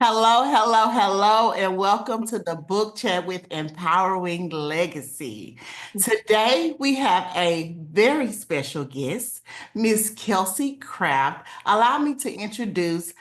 Hello, hello, hello, and welcome to the book chat with Empowering Legacy. Today we have a very special guest, Miss Kelcie Craft. Allow me to introduce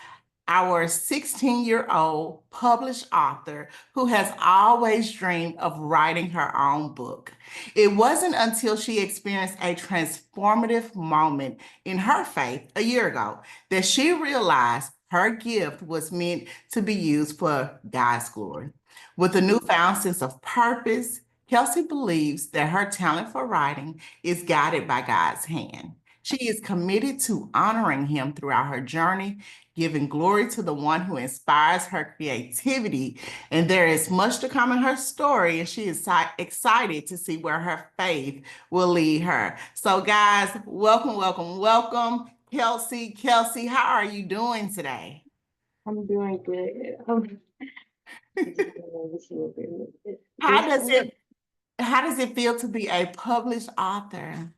our 16-year-old published author who has always dreamed of writing her own book. It wasn't until she experienced a transformative moment in her faith a year ago that she realized her gift was meant to be used for God's glory. With a newfound sense of purpose, Kelcie believes that her talent for writing is guided by God's hand. She is committed to honoring Him throughout her journey, giving glory to the one who inspires her creativity. And there is much to come in her story, and she is excited to see where her faith will lead her. So, guys, welcome, welcome, welcome. Kelcie, Kelcie, how are you doing today? I'm doing good. Just doing this little bit. How does it how does it feel to be a published author?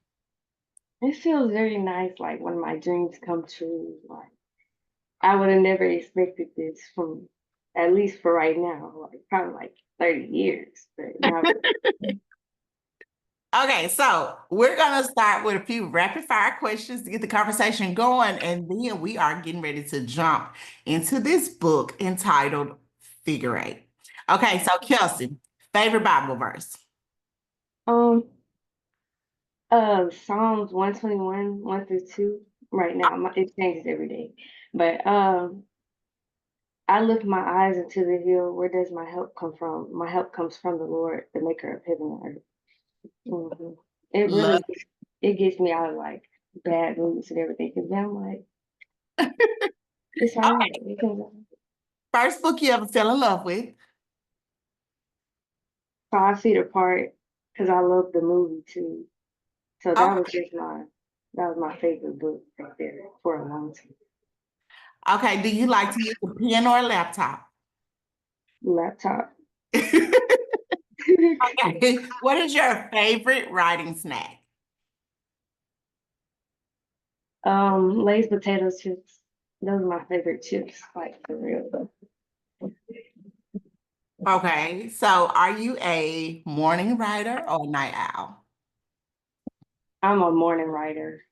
It feels very nice, like when my dreams come true. Like I would have never expected this from, at least for right now, like probably like 30 years. But now, Okay, so we're going to start with a few rapid fire questions to get the conversation going, and then we are getting ready to jump into this book entitled Figure Eight. Okay, so Kelcie, favorite Bible verse. um, Psalms 121, 1 through 2. Right now, it changes every day. But I lift my eyes into the hill. Where does my help come from? My help comes from the Lord, the maker of heaven and earth. Mhm. It Love. really it gets me out of like bad moods and everything. Cause then I'm like, it's all right. Okay, It can first book you ever fell in love with. 5 feet apart because I love the movie too. So Okay, that was my favorite book right there for a long time. okay. Do you like to use a pen or a laptop? Laptop. Okay. What is your favorite writing snack? Lay's potato chips. Those are my favorite chips, like for real though. Okay, so are you a morning writer or night owl? I'm a morning writer.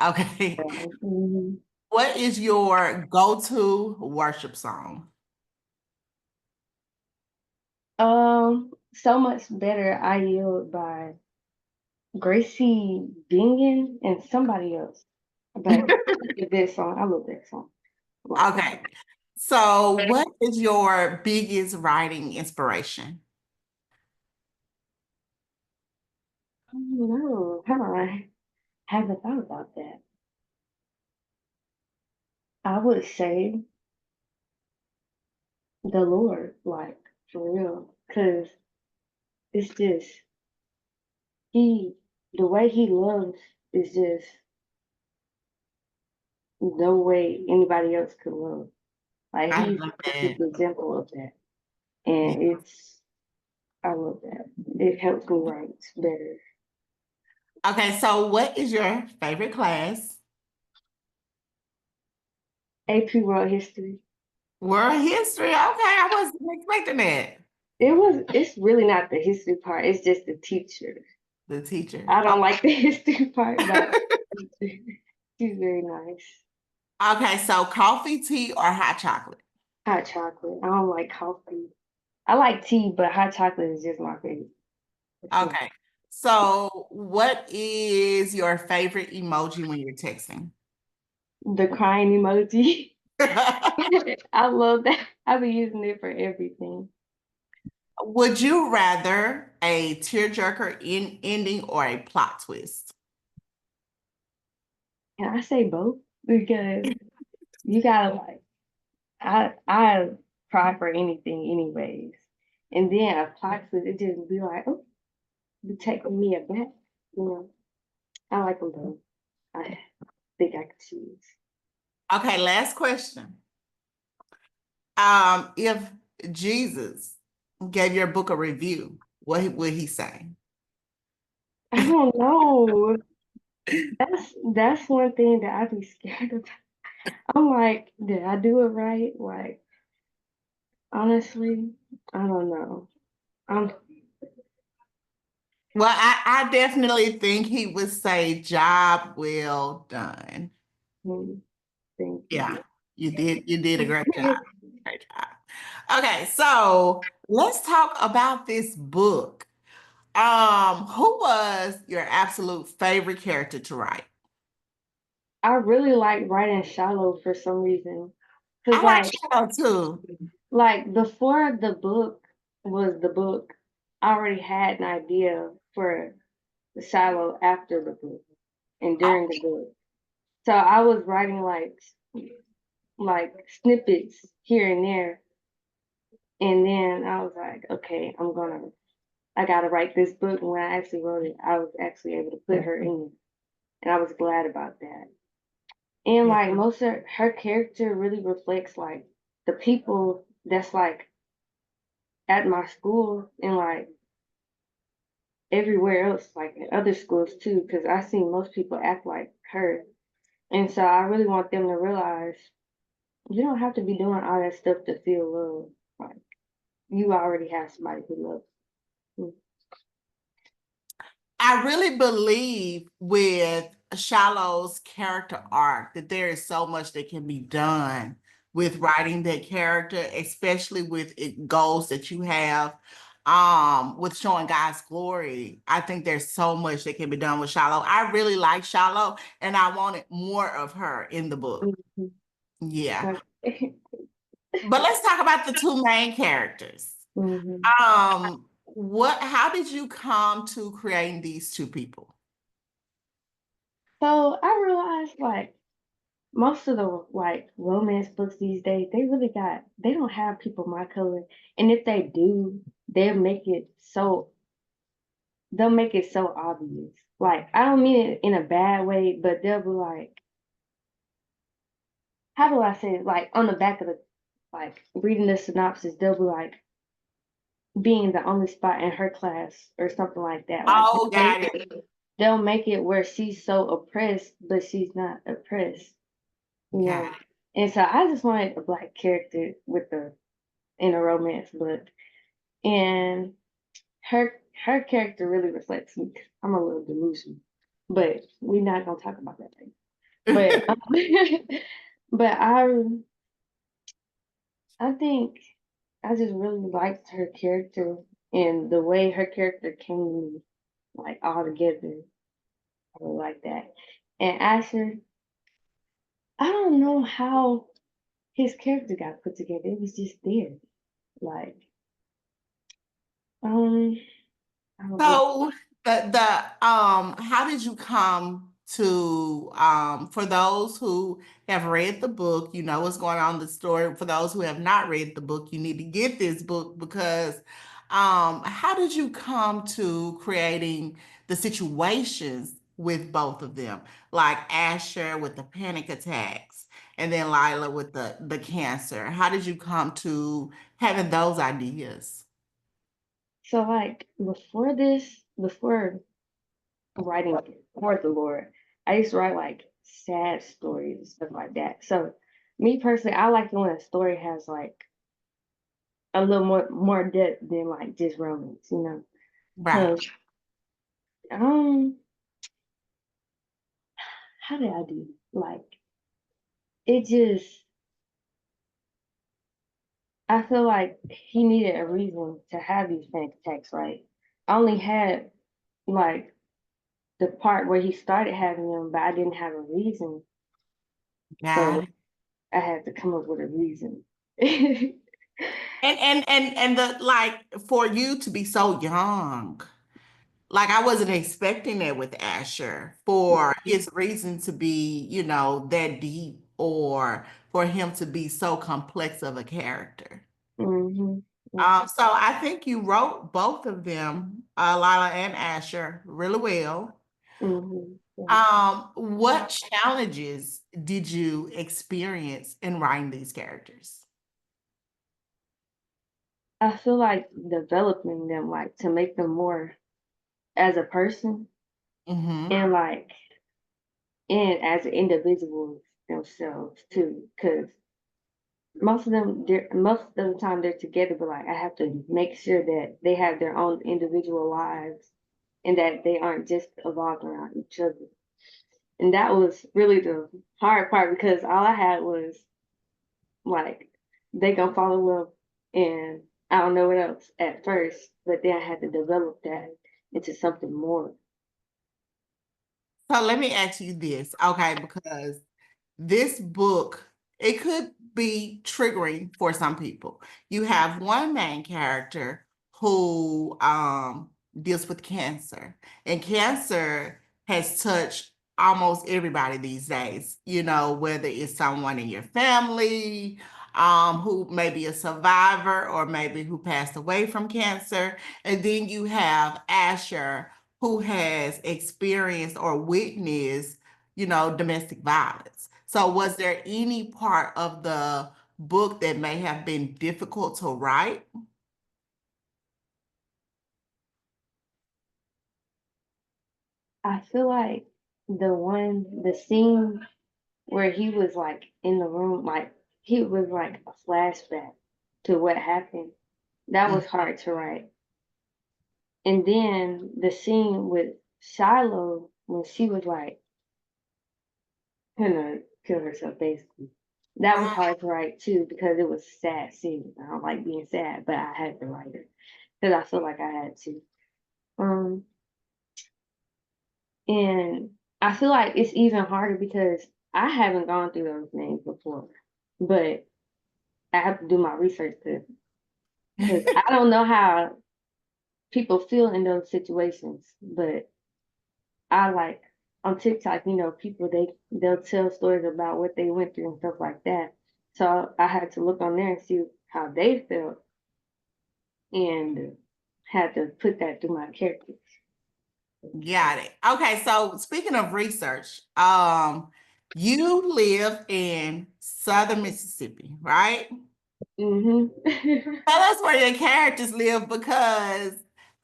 Okay. Mhm. What is your go-to worship song? So much better. I yield by Gracie Bingen and somebody else. But this song, I love that song a lot. Okay. So what is your biggest writing inspiration? I don't know. I haven't thought about that. I would say the Lord, like for real, because it's just he, the way he loves is just no way anybody else could love. Like I he's love the that. perfect example of that, and I love that. It helps me write better. Okay, so what is your favorite class? AP World History. World history. Okay, I wasn't expecting that. It's really not the history part, it's just the teacher. The teacher. I don't like the history part, but I like the teacher. She's very nice. Okay, so coffee, tea, or hot chocolate? Hot chocolate. I don't like coffee. I like tea, but hot chocolate is just my favorite. It's my, Okay. So what is your favorite emoji when you're texting? the crying emoji. I love that. I've been using it for everything. Would you rather a tearjerker in ending or a plot twist? And I say both because you gotta like I cry for anything anyways. And then a plot twist, it just be like, oh, you taking me aback. You know, I like them both. I think I could choose. Okay, last question. If Jesus gave your book a review, what would he say? I don't know. That's one thing that I be scared of. I'm like, did I do it right? Like, Honestly, I don't know. I'm Well, I definitely think he would say job well done. thank Yeah, you. you did a great job. Great job. Okay, so let's talk about this book. Who was your absolute favorite character to write? I really like writing shallow for some reason. Cause I like Shadow too. before the book was the book, I already had an idea for the shallow after the book and Oh, during the book. So I was writing like snippets here and there, and then I was like, okay, I gotta write this book. And when I actually wrote it, I was actually able to put her in it, and I was glad about that. And yeah. like most of her character really reflects like the people that's like at my school and like everywhere else, like in other schools too, because I see most people act like her. And so I really want them to realize you don't have to be doing all that stuff to feel love. Like you already have somebody who loves you. I really believe with Shiloh's character arc that there is so much that can be done with writing that character, especially with goals that you have with showing God's glory. I think there's so much that can be done with Shiloh. I really like Shiloh and I wanted more of her in the book. Mhm. Yeah. Like, But let's talk about the two main characters. mhm. How did you come to creating these two people? So I realized like most of the like romance books these days, they don't have people my color. And if they do, they'll make it so obvious. Like I don't mean it in a bad way, but they'll be like, how do I say it? Like on the back of the like reading the synopsis, they'll be like being the only spot in her class or something like that. Like Oh, got it. they'll make it where she's so oppressed, but she's not oppressed, you Got know. And so I just wanted a black character in a romance book, and her character really reflects me. 'Cause I'm a little delusional, but we're not gonna talk about that thing. it. But but I think I just really liked her character and the way her character came to me, like all together. I really like that. And Asher, I don't know how his character got put together. It was just there. Like, um, I don't know. So how did you come to for those who have read the book, you know what's going on in the story. For those who have not read the book, you need to get this book because how did you come to creating the situations with both of them? Like Asher with the panic attacks and then Lila with the cancer. How did you come to having those ideas? So, like, before writing for the Lord, I used to write like sad stories and stuff like that. So, me personally, I like it when a story has like a little more depth than like just romance, you know. Right. So, um, how did I do? Like, it just I feel like he needed a reason to have these panic attacks, right? I only had like the part where he started having them, but I didn't have a reason. So Got it. I had to come up with a reason. And the like for you to be so young, like I wasn't expecting that with Asher for his reason to be, that deep or for him to be so complex of a character. hmm So I think you wrote both of them, Lila and Asher, really well. Yeah. What challenges did you experience in writing these characters? I feel like developing them, like to make them more as a person Mm-hmm. and like and as individuals themselves too, because most of the time they're together, but like I have to make sure that they have their own individual lives and that they aren't just evolved around each other. And that was really the hard part because all I had was like they gonna fall in love and I don't know what else at first, but then I had to develop that into something more. So let me ask you this, okay, because this book, it could be triggering for some people. You have one main character who deals with cancer, and cancer has touched almost everybody these days, whether it's someone in your family, who may be a survivor or maybe who passed away from cancer. And then you have Asher, who has experienced or witnessed domestic violence. So was there any part of the book that may have been difficult to write? I feel like the scene where he was like in the room, like he was like a flashback to what happened. That Mm. was hard to write. And then the scene with Shiloh when she was like gonna kill herself basically. That was Oh, hard to write too because it was a sad scene. I don't like being sad, but I had to write it because I feel like I had to. Um, and I feel like it's even harder because I haven't gone through those things before, but I have to do my research because I don't know how people feel in those situations, but I like on TikTok, people they'll tell stories about what they went through and stuff like that. So I had to look on there and see how they felt and had to put that through my characters. got it. Okay, so speaking of research, you live in Southern Mississippi, right? Hmm. Tell us where your characters live, because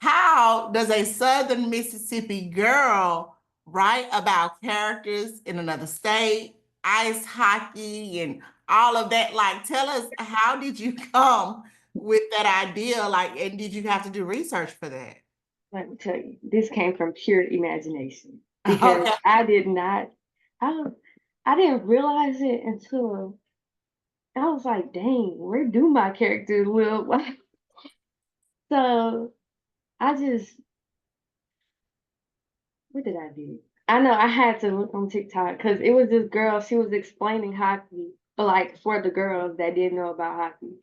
how does a Southern Mississippi girl write about characters in another state, ice hockey, and all of that? Like, tell us, how did you come with that idea? Like, and did you have to do research for that? Let me tell you, this came from pure imagination because Okay. I did not, I, I didn't realize it until I was like, dang, where do my characters live? So I just what did I do? I know I had to look on TikTok because it was this girl. She was explaining hockey, like for the girls that didn't know about hockey.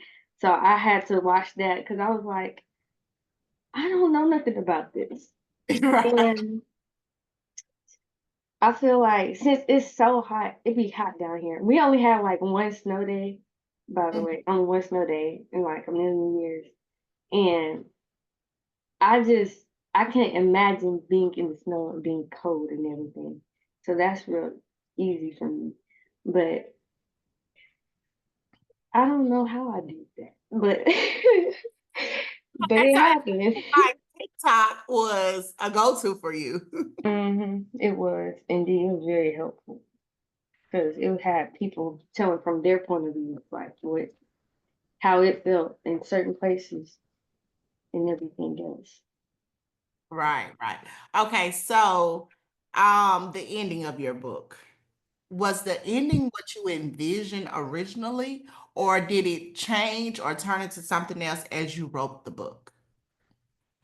So I had to watch that because I was like, I don't know nothing about this. Right. And I feel like since it's so hot, it be hot down here. We only had like one snow day, by the way, only one snow day in like a million years. And I just I can't imagine being in the snow and being cold and everything. So that's real easy for me. But I don't know how I did that. But but Okay, it so it happened. seems like TikTok was a go-to for you. It was indeed it was very helpful because it had people telling from their point of view, like what how it felt in certain places and everything else. Right, right. Okay, so the ending of your book. Was the ending what you envisioned originally, or did it change or turn into something else as you wrote the book?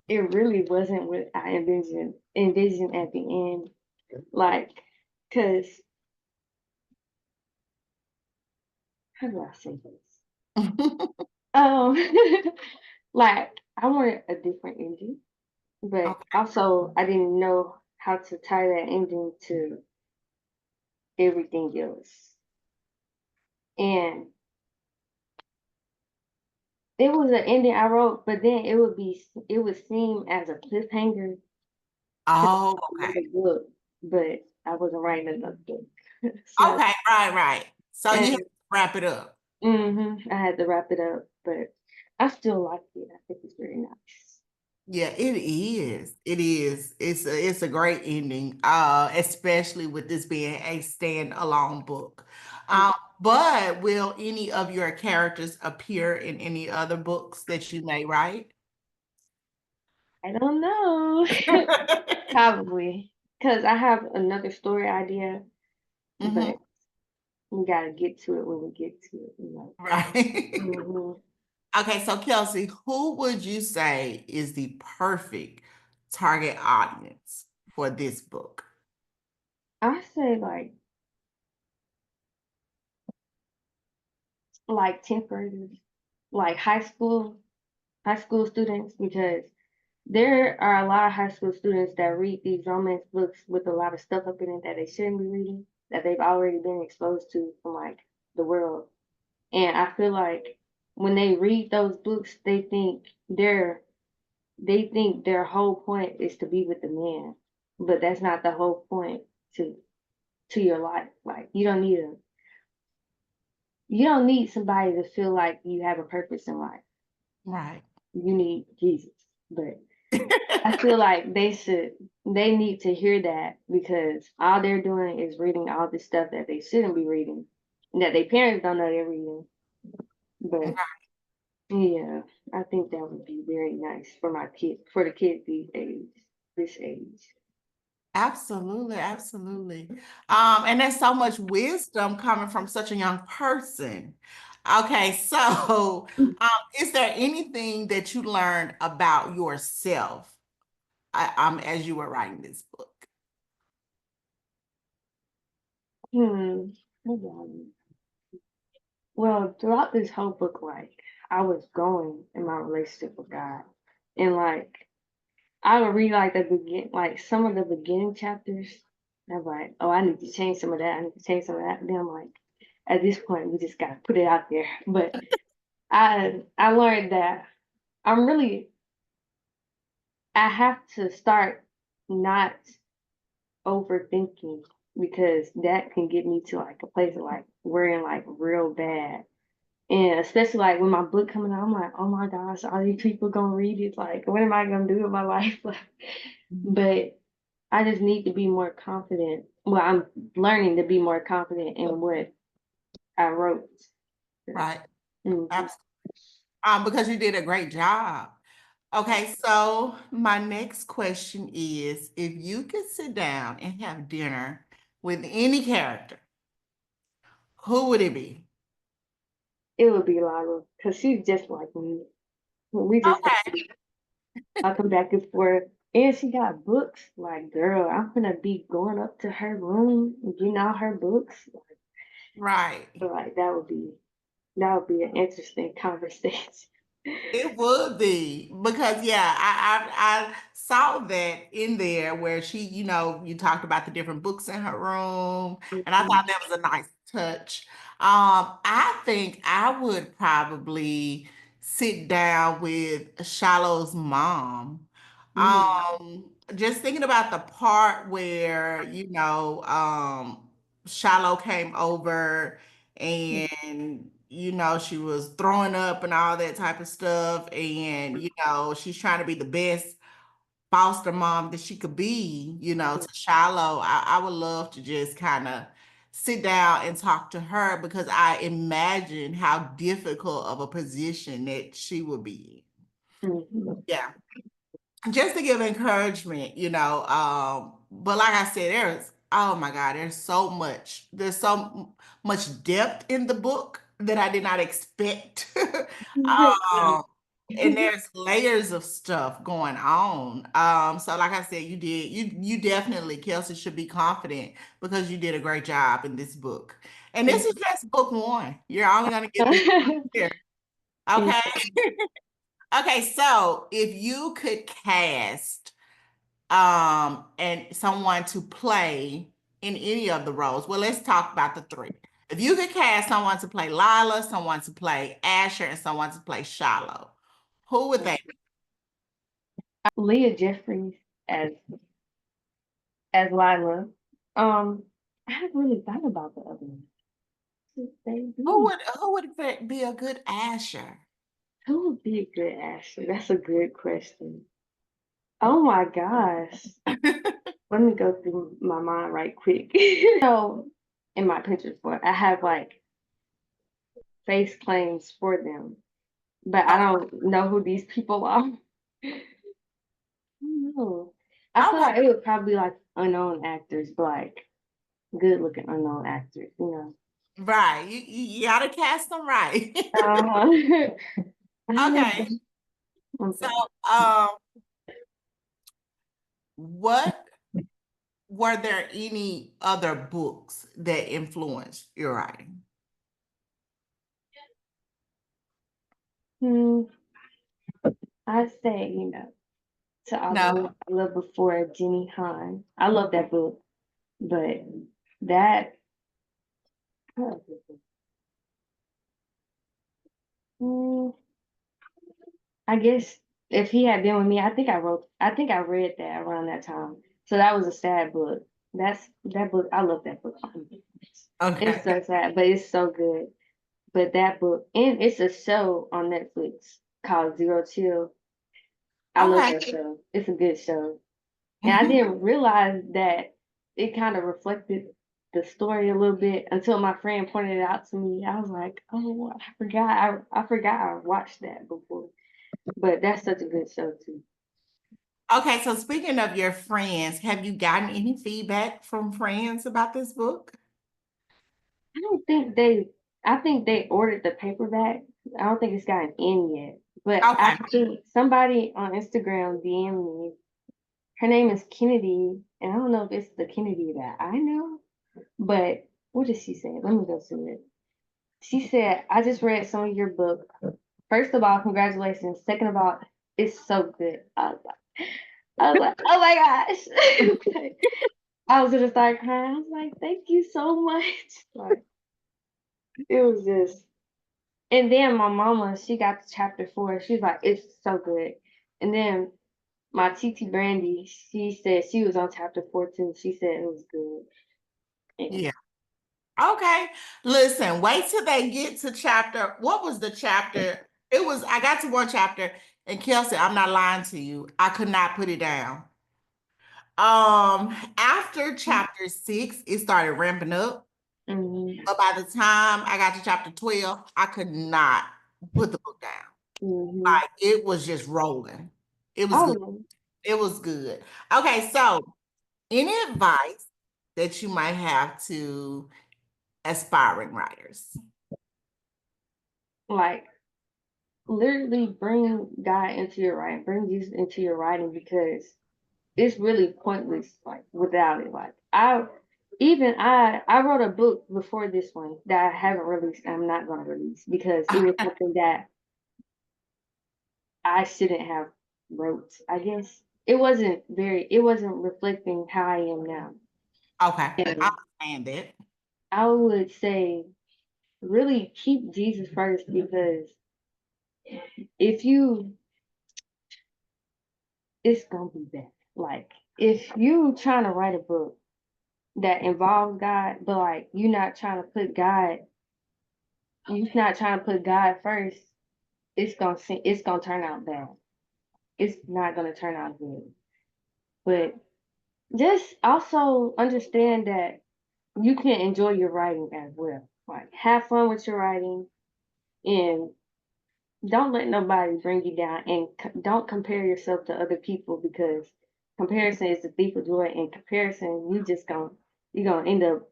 It really wasn't what I envisioned at the end. Like, cause how do I say this? Um, like I wanted a different ending, but Okay. also I didn't know how to tie that ending to everything else. And it was an ending I wrote, but then it would seem as a cliffhanger to Oh, okay. another book, but I wasn't writing another book. So Okay, right, right. So you have and to wrap it up. I had to wrap it up, but I still like it. I think it's very nice. Yeah, it is. It is. It's a great ending, especially with this being a standalone book. Mm. But will any of your characters appear in any other books that you may write? I don't know. Probably. Because I have another story idea, Hmm. but we gotta get to it when we get to it, you know. Right. Hmm. Okay, so Kelsey, who would you say is the perfect target audience for this book? I say like 10th graders, like high school students, because there are a lot of high school students that read these romance books with a lot of stuff up in it that they shouldn't be reading, that they've already been exposed to from like the world. And I feel like when they read those books, they think their whole point is to be with the man, but that's not the whole point to your life. Like you don't need somebody to feel like you have a purpose in life. Right. You need Jesus. But I feel like they need to hear that because all they're doing is reading all this stuff that they shouldn't be reading, that their parents don't know they're reading. But yeah, I think that would be very nice for for the kids these days, this age. Absolutely, absolutely. And there's so much wisdom coming from such a young person. Okay, so is there anything that you learned about yourself as you were writing this book? Hmm. Hold on. Well, throughout this whole book, like I was growing in my relationship with God, and like I would read like like some of the beginning chapters. And I'm like, oh, I need to change some of that. I need to change some of that. And then I'm like, at this point, we just gotta put it out there. But I learned that I'm really I have to start not overthinking because that can get me to like a place of like worrying like real bad. And especially like when my book coming out, I'm like, oh my gosh, all these people gonna read it. Like, what am I gonna do with my life? But I just need to be more confident. Well, I'm learning to be more confident in what I wrote. Right. Mhm. Absolutely. Because you did a great job. Okay, so my next question is, if you could sit down and have dinner with any character, who would it be? It would be Lila because she's just like me. We just Okay. talking back and forth. And she got books. Like, girl, I'm gonna be going up to her room and getting all her books. Right. So, like that would be an interesting conversation. It would be because yeah, I saw that in there where she, you talked about the different books in her room, and I thought Mhm. that was a nice touch. I think I would probably sit down with Shiloh's mom. Mm. Just thinking about the part where, Shiloh came over and she was throwing up and all that type of stuff, and she's trying to be the best foster mom that she could be, to Shiloh. I would love to just kind of sit down and talk to her because I imagine how difficult of a position that she would be Mhm. in. Yeah, just to give encouragement, but like I said, oh my God, there's so much depth in the book that I did not expect. Um, and there's layers of stuff going on. So like I said, you definitely, Kelsey, should be confident because you did a great job in this book. And this is just book one. You're only gonna get book one here. Yeah. Okay. Okay, so if you could cast and someone to play in any of the roles. Well, let's talk about the three. If you could cast someone to play Lila, someone to play Asher, and someone to play Shiloh, who would they be? Leah Jeffries as Lila. I haven't really thought about the other one. Who would they be? Be a good Asher? Who would be a good Ashley? That's a good question. Oh my gosh. Let me go through my mind right quick. So in my Pinterest board, I have like face claims for them, but I Oh, don't know who these people are. I don't know. I feel okay. like it would probably be like unknown actors, but like good looking unknown actors, you know. Right. You gotta cast them right. Uh-huh. Okay. So, Okay. um, what were there any other books that influenced your writing? Hmm. I'd say, to all the No. women I loved before, Jenny Han. I love that book, but that, hmm, I guess if he had been with me, I think I read that around that time. So that was a sad book. That book, I love that book. It's Okay. so sad, but it's so good. But that book, and it's a show on Netflix called Zero Chill. I love Okay. that show. It's a good show. And I Mhm. didn't realize that it kind of reflected the story a little bit until my friend pointed it out to me. I was like, oh, I forgot. I forgot I watched that before. But that's such a good show too. Okay, so speaking of your friends, have you gotten any feedback from friends about this book? I don't think they. I think they ordered the paperback. I don't think it's gotten in yet. But I Okay. think somebody on Instagram DM me. Her name is Kennedy, and I don't know if it's the Kennedy that I know. But what did she say? Let me go to it. She said, "I just read some of your book. First of all, congratulations. Second of all, it's so good." I was like, oh my gosh. I was gonna start crying. I was like, thank you so much. Like it was just and then my mama, she got to chapter 4. She's like, it's so good. And then my TT Brandy, she said she was on chapter 4 too. She said it was good. And Yeah. Okay. Listen, wait till they get to chapter. What was the chapter? I got to one chapter, and Kelsey, I'm not lying to you. I could not put it down. After chapter 6, it started ramping up. mm-hmm, But by the time I got to chapter 12, I could not put the book down. mm-hmm. Like it was just rolling. It was good. Oh, It was good. Okay, so any advice that you might have to aspiring writers? like literally bring God into your writing, bring Jesus into your writing because it's really pointless like without it. Like I wrote a book before this one that I haven't released. I'm not gonna release because it was something that I shouldn't have wrote. I guess it wasn't reflecting how I am now. Okay, I And understand it. I would say really keep Jesus first because if you it's gonna be bad. Like if you trying to write a book that involves God, but like you're not trying to put God first, it's gonna turn out bad. It's not gonna turn out good. But just also understand that you can enjoy your writing as well. Like have fun with your writing and don't let nobody bring you down and don't compare yourself to other people because comparison is the thief of joy and comparison you're gonna end up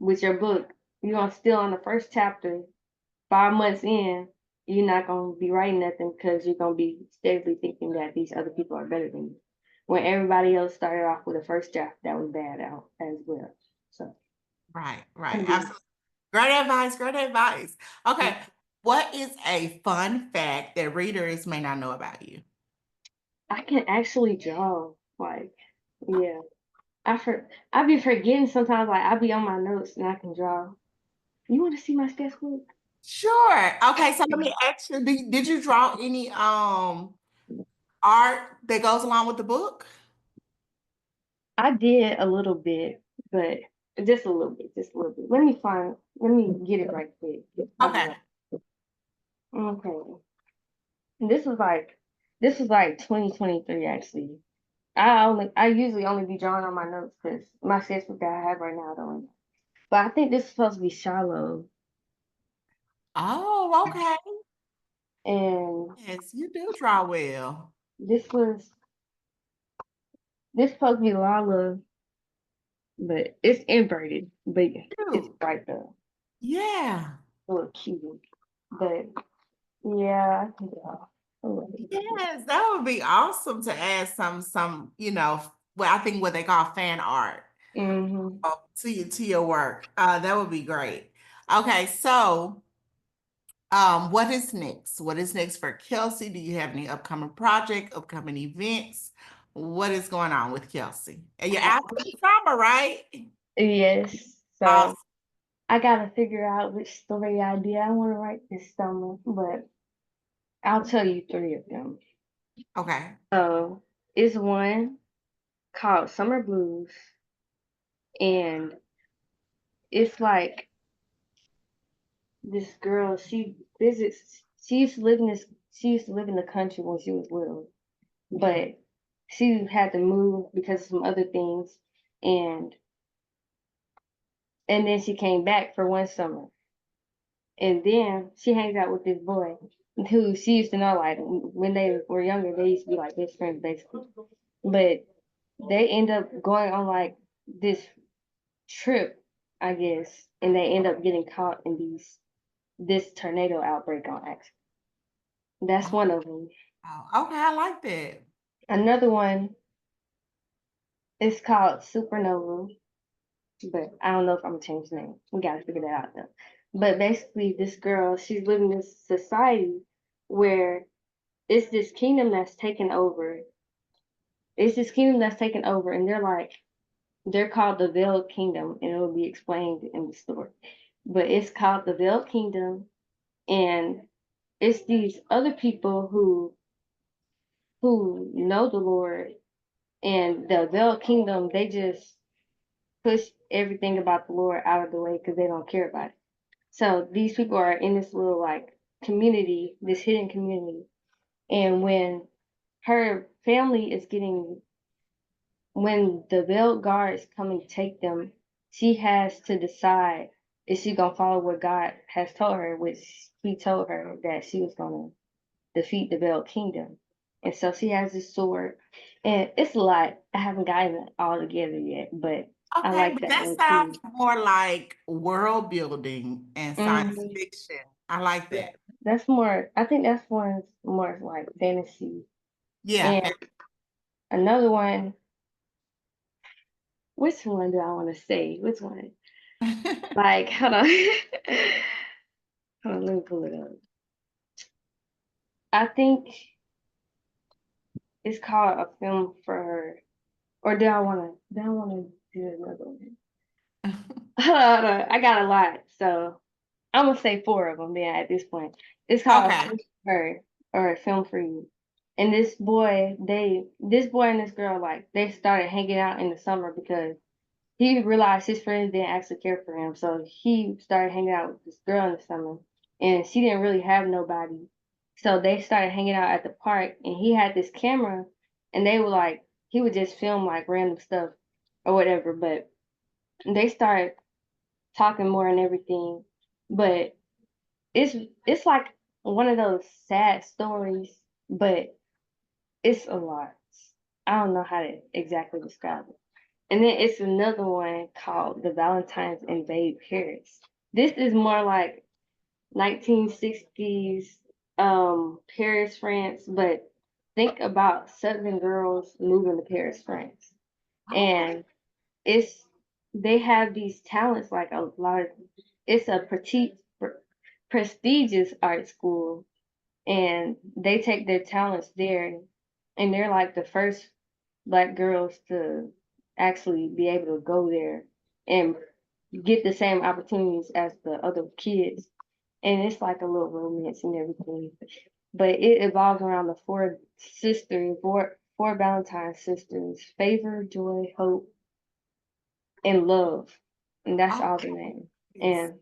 with your book you're gonna still on the first chapter 5 months in you're not gonna be writing nothing because you're gonna be steadily thinking that these other people are better than you when everybody else started off with a first draft that was bad out as well so Right, right. I Absolutely. Great advice, great advice. Okay, what is a fun fact that readers may not know about you? can actually draw like yeah I be forgetting sometimes. Like I be on my notes and I can draw. You want to see my sketchbook? Sure. Okay, so let me ask you, did you draw any art that goes along with the book? I did a little bit, but just a little bit, just a little bit. Let me get it right quick. I'll be Okay. right. Okay. And this was like 2023 actually. I usually only be drawing on my notes because my sketchbook that I have right now don't. But I think this is supposed to be shallow. Oh, okay. And Yes, you do draw well. this was this supposed to be Lala, but it's inverted, but it's Cute. right there. Yeah. A little cute. But yeah, I can draw. I love it. Yes, that would be awesome to add some, well, I think what they call fan art Mm-hmm. to your work. That would be great. Okay, so what is next? What is next for Kelcie? Do you have any upcoming project, upcoming events? What is going on with Kelcie? And you're out for the summer, right? Yes. So Awesome. I gotta figure out which story idea I want to write this summer, but I'll tell you three of them. Okay. So it's one called Summer Blues, and it's like this girl. She visits. She used to live in the country when she was little, but she had to move because of some other things, and then she came back for one summer, and then she hangs out with this boy who she used to know. Like when they were younger, they used to be like best friends basically. But they end up going on like this trip, I guess, and they end up getting caught in this tornado outbreak on accident. That's Oh, one of them. okay, I like that. Another one is called Supernova, but I don't know if I'm gonna change the name. We gotta figure that out though. But basically, this girl, she's living in this society where it's this kingdom that's taken over. It's this kingdom that's taken over, and they're called the Veiled Kingdom, and it will be explained in the story. But it's called the Veiled Kingdom, and it's these other people who know the Lord, and the Veiled Kingdom, they just push everything about the Lord out of the way because they don't care about it. So these people are in this little like community, this hidden community, and her family is getting when the veiled guards come and take them, she has to decide if she gonna follow what God has told her, which He told her that she was gonna defeat the veiled kingdom. And so she has this sword, and it's a lot. I haven't gotten it all together yet, but I Okay, like but that that one sounds too. more like world building and science Hmm. fiction. I like Yeah, that. that's more. I think that's one more like fantasy. Yeah. And another one. Which one do I want to say? Which one? Like, hold on. Hold on, let me pull it up. I think it's called a film for her. Or do I wanna do another one? Hold on, I got a lot. So I'm gonna say four of them then at this point. It's called a Okay. film for her or a film for you. And this boy and this girl, like, they started hanging out in the summer because he realized his friends didn't actually care for him. So he started hanging out with this girl in the summer, and she didn't really have nobody. So they started hanging out at the park, and he had this camera, and they were like, he would just film like random stuff or whatever. But they started talking more and everything. But it's it's like one of those sad stories, but it's a lot. I don't know how to exactly describe it. And then it's another one called The Valentines Invade Paris. This is more like 1960s Paris, France, but think about Southern girls moving to Paris, France. And it's they have these talents like a lot of it's a prestigious art school, and they take their talents there, and they're like the first black girls to actually be able to go there and get the same opportunities as the other kids. And it's like a little romance and everything. But it evolves around the four Valentine sisters, favor, joy, hope, and love. And that's Oh, all the name. yes. And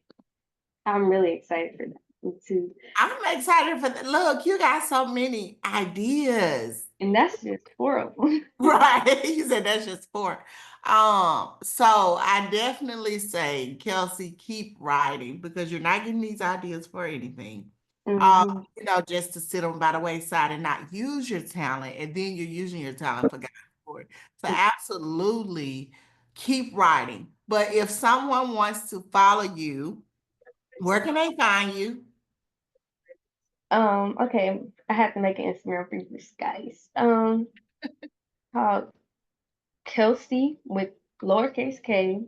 I'm really excited for that too. I'm excited for the look. You got so many ideas. And that's just four of them. Right. You said that's just four. So I definitely say, Kelsey, keep writing because you're not getting these ideas for anything. Hmm. Just to sit on by the wayside and not use your talent, and then you're using your talent for God for it. So absolutely keep writing. But if someone wants to follow you, where can they find you? Okay, I have to make an Instagram for you guys. Called Kelcie with lowercase k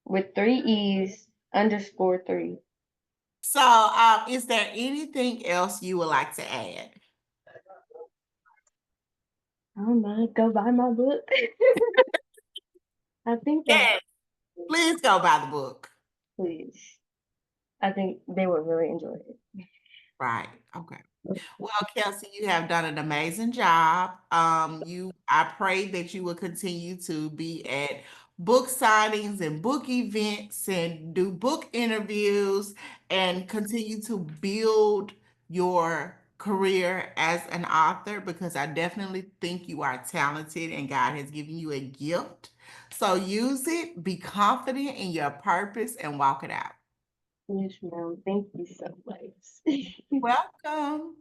with three E's underscore three. So, is there anything else you would like to add? Oh my, go buy my book. I think that's Yes, please go buy the book. please. I think they would really enjoy it. Right. Okay. Well, Kelsey, you have done an amazing job. I pray that you will continue to be at book signings and book events and do book interviews and continue to build your career as an author because I definitely think you are talented and God has given you a gift. So use it, be confident in your purpose, and walk it out. Yes, ma'am. Thank you so much. Welcome.